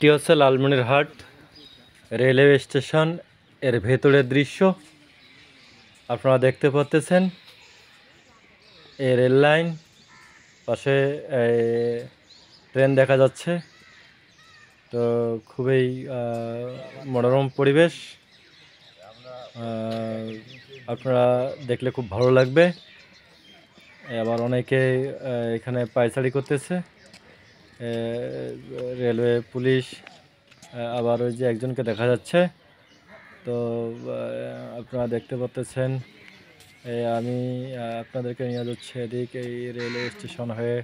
এটি হচ্ছে Lalmonirhat railway station এর ভেতরের দৃশ্য আপনারা দেখতে পাচ্ছেন। এই রেল লাইন পাশে ট্রেন দেখা যাচ্ছে। তো খুবই মনোরম পরিবেশ, আপনারা দেখলে খুব ভালো লাগবে। আবার অনেকে এখানে পায়চারি করতেছে, রেলওয়ে পুলিশ, আবার ওই যে একজনকে দেখা যাচ্ছে। তো আপনারা দেখতে পাচ্ছেন আমি আপনাদেরকে নিয়ে যাচ্ছি এদিক, এই রেলওয়ে স্টেশন হয়ে।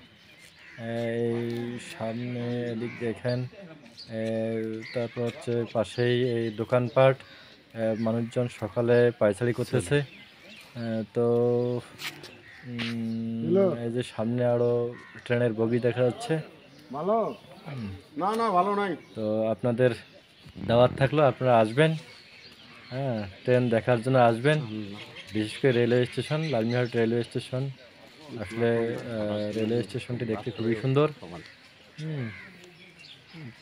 এই সামনে এদিক দেখেন, তারপর হচ্ছে পাশেই এই দোকানপাট, মানুষজন সকালে পায়চারি করতেছে। তো এই যে সামনে আরো ট্রেনের বগি দেখা যাচ্ছে। ভালো না, না ভালো নাই। তো আপনাদের দাওয়াত থাকলো, আপনারা আসবেন, হ্যাঁ, ট্রেন দেখার জন্য আসবেন। বিশেষ করে railway station, Lalmonirhat railway station. আসলে রেলওয়ে স্টেশনটি দেখতে খুবই সুন্দর।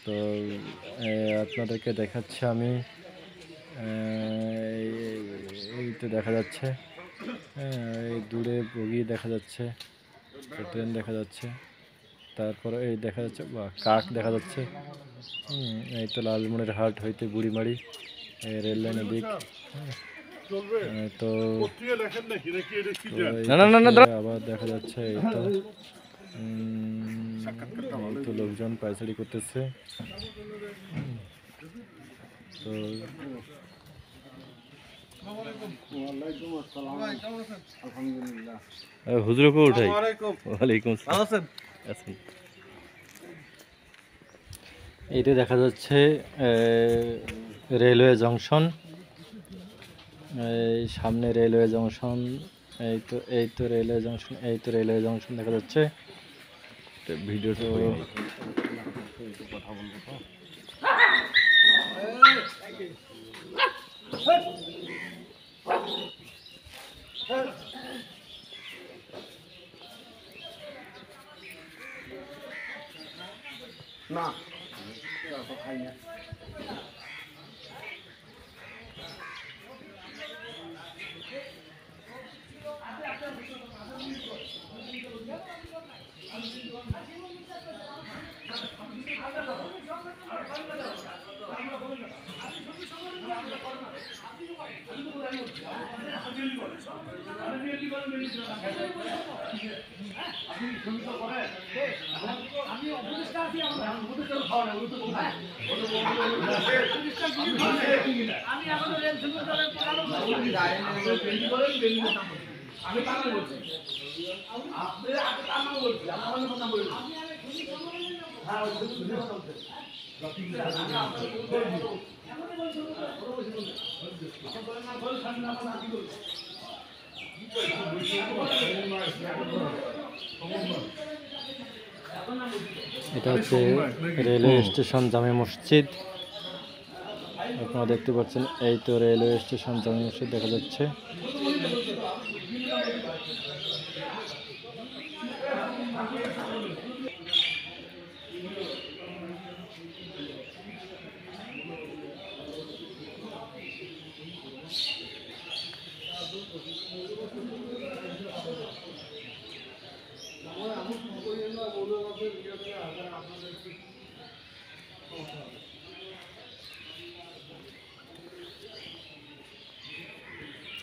তো আপনাদেরকে দেখাচ্ছি আমি, এই তো দেখা যাচ্ছে, এই দূরে বগি দেখা যাচ্ছে, ট্রেন দেখা যাচ্ছে। তারপরে এই দেখা যাচ্ছে কাক দেখা যাচ্ছে। এই তো লালমনিরহাট হইতে বুড়িমারি রেল লাইনের দিক। তো আবার দেখা যাচ্ছে এই তো লোকজন পায়চারি করতেছে। তো হুজুরকে উঠাই। ওয়ালাইকুম আসসালাম। এইটা দেখা যাচ্ছে রেলওয়ে জংশন। এই সামনে রেলওয়ে জংশন, এই তো রেলওয়ে জংশন, এই তো রেলওয়ে জংশন দেখা যাচ্ছে। ভিডিওটা কথা বলবো তো। না খাই না। এটা হচ্ছে রেলওয়ে স্টেশন জামে মসজিদ। আপনারা দেখতে পাচ্ছেন, এই তো রেলওয়ে স্টেশন জামে মসজিদ দেখা যাচ্ছে।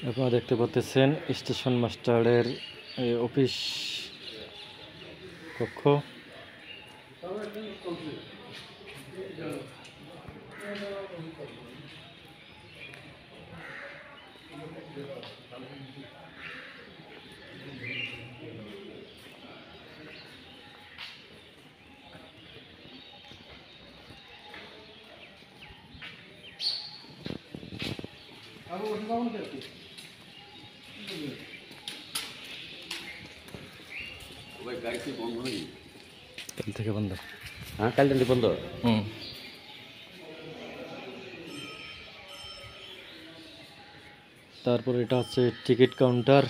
আপনারা দেখতে পাচ্ছেন স্টেশন মাস্টারের অফিস কক্ষ। কাল থেকে বন্ধ। হ্যাঁ, কাল থেকে বন্ধ। তারপর এটা হচ্ছে টিকিট কাউন্টার।